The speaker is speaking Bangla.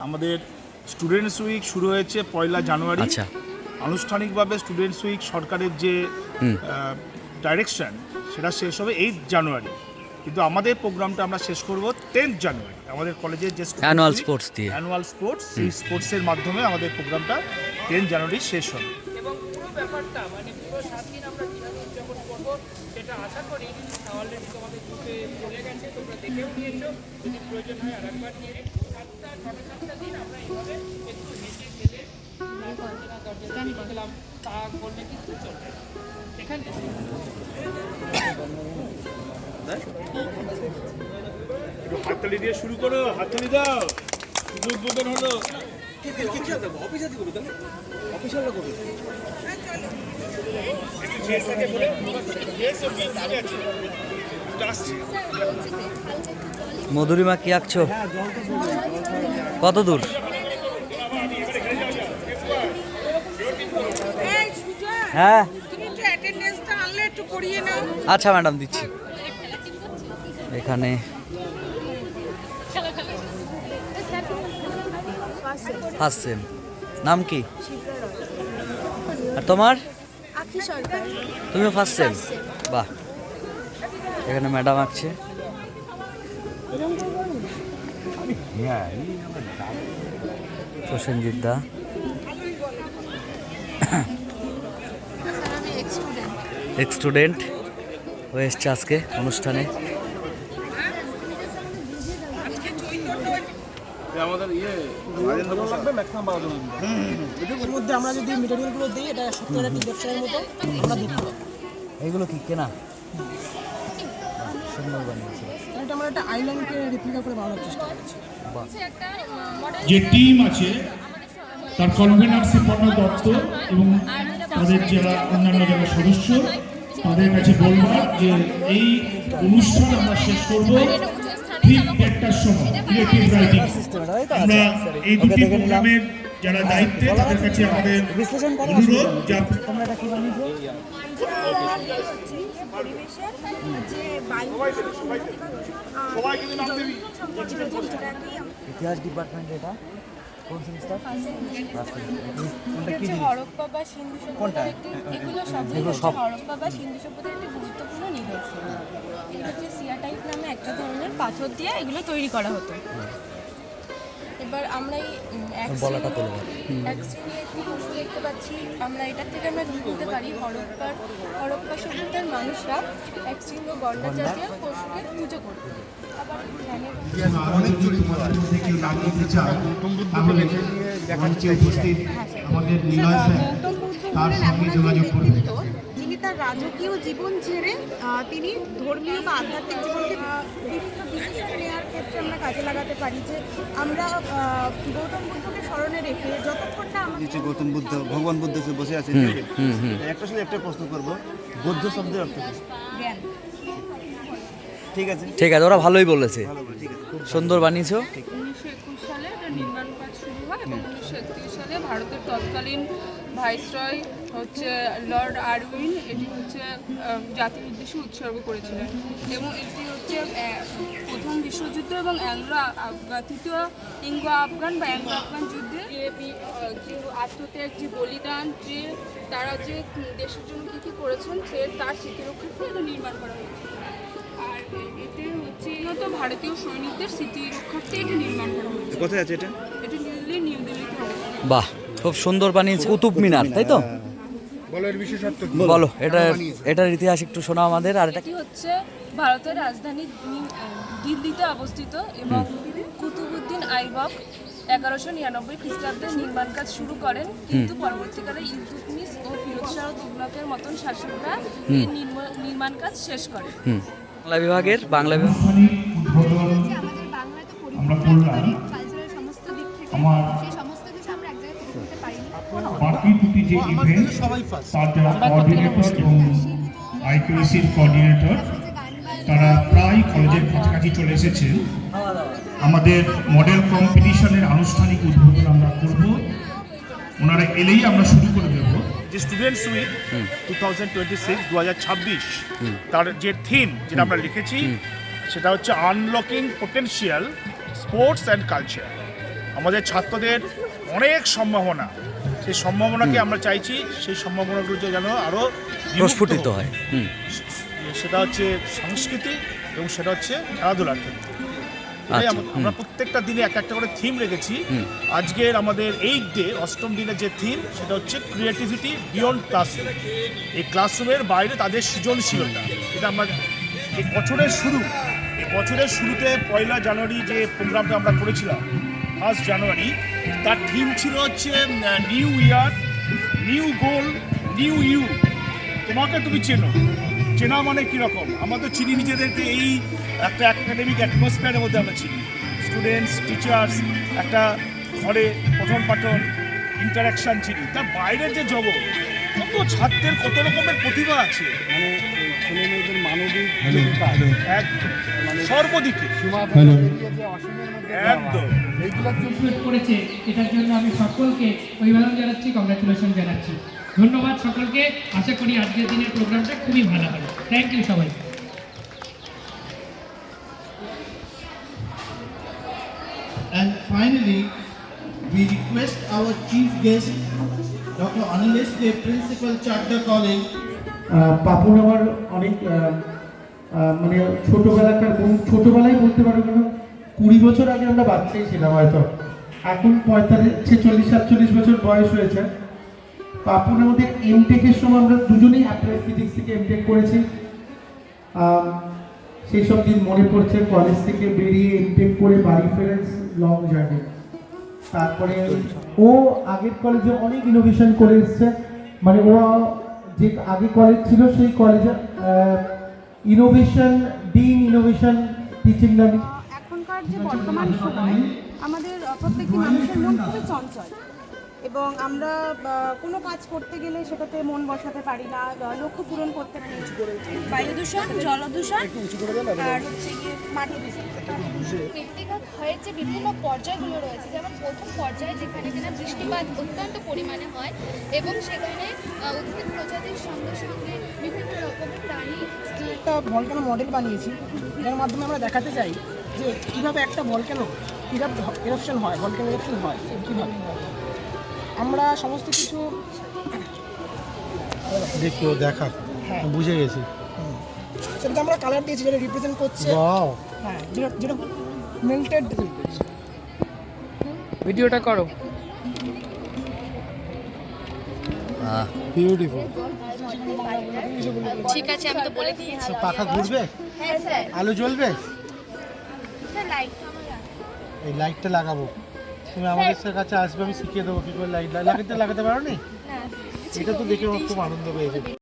আমাদের স্টুডেন্টস উইক শুরু হয়েছে 1 জানুয়ারি। আচ্ছা, আনুষ্ঠানিকভাবে স্টুডেন্টস উইক সরকারের যে ডাইরেকশন সেটা শেষ হবে 8 জানুয়ারি, কিন্তু আমাদের প্রোগ্রামটা আমরা শেষ করব 10 জানুয়ারি। আমাদের কলেজের যে অ্যানুয়াল স্পোর্টস দিয়ে অ্যানুয়াল স্পোর্টস, সেই স্পোর্টসের মাধ্যমে আমাদের প্রোগ্রামটা 10 জানুয়ারি শেষ হবে। এবং পুরো ব্যাপারটা মানে পুরো 7 দিন আমরা কীভাবে উদযাপন করবো সেটা আশা করি অলরেডি তোমাদের গ্রুপে চলে গেছে, তোমরা দেখেও নিয়েছো। যদি প্রয়োজন হয় আর একবার নিয়ে 7টা দিন আমরা এইভাবে একটু হেঁটে খেলে দরজা গেলাম তা করলে কিন্তু চলবে। এখান থেকে হাততালি দিয়ে শুরু করো, হাততালি দাও। উদ্বোধন হলো। মধুরিমা কি আঁকছো? কত দূর? হ্যাঁ আচ্ছা ম্যাডাম দিচ্ছি। এখানে ফার্স্ট সেম। নাম কি? আর তোমার? তুমিও ফার্স্ট সেম? বাহ, এখানে ম্যাডাম আঁকছে। প্রসেনজিৎ দা। এক্স স্টুডেন্ট হয়ে এসছে আজকে অনুষ্ঠানে। এর মধ্যে আমরা যদি মেটেরিয়ালগুলো দিই, এটা সত্যি একটা ব্যবসায়ের মতো আমরা দিতে পারি। এইগুলো কি কেনা? সুন্দর বানিয়েছে। এটা আমরা একটা আইল্যান্ডকে রেপ্লিকা করে বানানোর চেষ্টা করেছি। যে টিম আছে তার কনভেনার শ্রীপর্ণ দত্ত এবং তাদের যারা অন্যান্য যারা সদস্য, তাদের কাছে বলবার যে এই অনুষ্ঠান আমরা শেষ করব ঠিক 1টার সময় ক্রিয়েটিভ রাইটিং। আমরা এই দুটি প্রোগ্রামের যারা দায়িত্বে তাদের কাছে আমাদের অনুরোধ যে ইতিহাস ডিপার্টমেন্ট। এটা কোন সেমিস্টার? হরপ্পা বা সিন্ধু সভ্যতার এগুলো সব হরপ্পা বা সিন্ধু সভ্যতার একটি গুরুত্বপূর্ণ নিদর্শন। এটা হচ্ছে সিয়াটাইট নামে একটা ধরনের পাথর দিয়ে এগুলো তৈরি করা হতো। এবার আমরা এই এক শ্রেণী একটি পশু দেখতে পাচ্ছি। আমরা এটার থেকে আমরা বুঝতে পারি হরপ্পা সভ্যতার মানুষরা এক শৃঙ্গ গন্ডার জাতীয় পশুকে পুজো করত। আবার অনেক যদি কেউ লাগিয়ে দিতে চায় তাহলে মঞ্চে উপস্থিত আমাদের নিলয় স্যার তার সঙ্গে যোগাযোগ করবেন। যিনি তার রাজকীয় জীবন ছেড়ে তিনি ধর্মীয় বা আধ্যাত্মিক জীবনকে বিভিন্ন ডিসিশন নেওয়ার ক্ষেত্রে আমরা কাজে লাগাতে পারি। যে আমরা গৌতম বুদ্ধকে স্মরণে রেখে যতক্ষণ না আমাদের গৌতম বুদ্ধ ভগবান বুদ্ধ বসে আছেন, একটা প্রশ্ন করবো, বৌদ্ধ শব্দের অর্থ কি? জ্ঞান। ঠিক আছে, ঠিক আছে, ওরা ভালোই বলেছে, সুন্দর বানিয়েছো। 1921 সালে এটা নির্মাণ কাজ শুরু হয় এবং 1931 সালে ভারতের তৎকালীন ভাইসরয় হচ্ছে লর্ড আরউইন এটি হচ্ছে জাতির উদ্দেশ্যে উৎসর্গ করেছিলেন। এবং এটি হচ্ছে প্রথম বিশ্বযুদ্ধ এবং ইঙ্গো আফগান বা অ্যাংলো আফগান যুদ্ধে যে আত্মত্যাগ, যে বলিদান, যে তারা যে দেশের জন্য কী কী করেছেন তার স্মৃতিরক্ষার্থে এটা নির্মাণ করা হয়েছে। আর এতে হচ্ছে মূলত ভারতীয় সৈনিকদের স্মৃতি রক্ষার্থে এটি নির্মাণ করা হয়েছে। কোথায় আছে এটা? এটি নিউ দিল্লিতে অবস্থিত। বাহ, খুব সুন্দর বানিয়েছে। কুতুব মিনার, তাই তো? বলো এটার ইতিহাস একটু শোনাও আমাদের। আর এটা এটি হচ্ছে ভারতের রাজধানী দিল্লিতে অবস্থিত এবং কুতুবউদ্দিন আইবক 1199 খ্রিস্টাব্দে নির্মাণ কাজ শুরু করেন, কিন্তু পরবর্তীকালে ইলতুৎমিশ ও ফিরোজ শাহ তুগলকের মতন শাসকরা এই নির্মাণ কাজ শেষ করে। বাংলা বিভাগের বাংলা বিভাগ আমরা করলাম আমার বাকি দুটি যে ইভেন্ট তার যারা কোঅর্ডিনেটর এবং আইকিউসির কোঅর্ডিনেটর তারা প্রায় কলেজের কাছাকাছি চলে এসেছেন। আমাদের মডেল কম্পিটিশনের আনুষ্ঠানিক উদ্বোধন আমরা করব, ওনারা এলেই আমরা শুরু করে দেব। যে স্টুডেন্টস উইক 2026 তার যে থিম যেটা আমরা লিখেছি সেটা হচ্ছে unlocking potential sports and culture. আমাদের ছাত্রদের অনেক সম্ভাবনা, সেই সম্ভাবনাকে আমরা চাইছি সেই সম্ভাবনাগুলো যেন আরও প্রস্ফুটিত হয়। সেটা হচ্ছে সংস্কৃতি এবং সেটা হচ্ছে খেলাধুলার ক্ষেত্রে। আমরা প্রত্যেকটা দিনে এক একটা করে থিম রেখেছি। আজকের আমাদের 8th ডে 8ম দিনের যে থিম সেটা হচ্ছে ক্রিয়েটিভিটি বিয়ন্ড ক্লাসরুম। এই ক্লাসরুমের বাইরে তাদের সৃজনশীলতা, এটা আমরা এই বছরের শুরুতে 1 জানুয়ারি যে প্রোগ্রামটা আমরা করেছিলাম 1 জানুয়ারি, তার থিম ছিল হচ্ছে new year, new goal, new you. তোমাকে তুমি চেনা মানে কীরকম? আমরা তো চিনি নিজেদেরকে এই একটা অ্যাকাডেমিক অ্যাটমসফিয়ারের মধ্যে আমরা চিনি। স্টুডেন্টস, টিচার্স, একটা ঘরে পঠন পাঠন ইন্টারাকশান চিনি। তার বাইরের যে জগৎ, কত ছাত্রের কত রকমের প্রতিভা আছে, মানে ছেলে মেয়েদের মানবিক একদম সর্বদিকে একদম এইগুলো কমপ্লিট করেছে, এটার জন্য আমি সকলকে অভিবাদন জানাচ্ছি, কংগ্রাচুলেশন জানাচ্ছি। ধন্যবাদ সকলকে। আশা করি আজকের দিনের প্রোগ্রামটা খুবই ভালো হবে। থ্যাংক ইউ সবাই। And finally, we request our chief guest, Dr. Anil S. Dev, Principal, Charter College. পাপুর আমার অনেক মানে ছোটবেলায় বলতে পারো, কেন 20 বছর আগে আমরা বাচ্চাই ছিলাম হয়তো, এখন 45-46-47 বছর বয়স হয়েছে। পাপুর আমাদের এমটেকের সময় আমরা দুজনেই অ্যাপ্লাইড ফিজিক্স থেকে এমটেক করেছি। সেই সব দিন মনে পড়ছে, কলেজ থেকে বেরিয়ে এমটেক করে বাড়ি ফেরেন্স লং জার্নি। তারপরে ও আগের কলেজে অনেক ইনোভেশন করে এসছে, মানে ও যে আগে কলেজ ছিল সেই কলেজে ইনোভেশন টিচিং লার্নিং। এখনকার যে বর্তমান সময় আমাদের প্রত্যেকটি মানুষের মন খুবই চঞ্চল এবং আমরা কোনো কাজ করতে গেলে সেটাতে মন বসাতে পারি না, লক্ষ্য পূরণ করতে পারি। বায়ু দূষণ, জল দূষণ আর হচ্ছে গিয়ে মাটি দূষণ। ব্যক্তিগত ক্ষয়ের যে বিভিন্ন পর্যায়গুলো রয়েছে, যেমন প্রথম পর্যায়ে যেখানে কিনা বৃষ্টিপাত অত্যন্ত পরিমাণে হয় এবং সেখানে উদ্ভিদ প্রজাতির সঙ্গে সঙ্গে বিভিন্ন রকমের প্রাণী। একটা ভলক্যানো মডেল বানিয়েছি, এর মাধ্যমে আমরা দেখাতে চাই যে কীভাবে একটা ভলক্যানো এরপশন হয়, ভলক্যানো এরপশন হয় কীভাবে। আমরা সমস্ত কিছু দেখিও দেখা, বুঝে গেছি। সেটা আমরা কালার দিয়েছি যেটা রিপ্রেজেন্ট করছে, হ্যাঁ, যেটা মেল্টেড। ভিডিওটা করো। বিউটিফুল। ঠিক আছে, আমি তো বলে দিয়েছি। পাখা ঘুরবে? হ্যাঁ স্যার। আলো জ্বলবে? স্যার লাইট এই লাইটটা লাগাবো, তুমি আমাদের কাছে আসবে, আমি শিখিয়ে দেবো কি করে লাইট লাগাতে পারো নি? এটা তো দেখে আমার খুব আনন্দ পেয়েছে।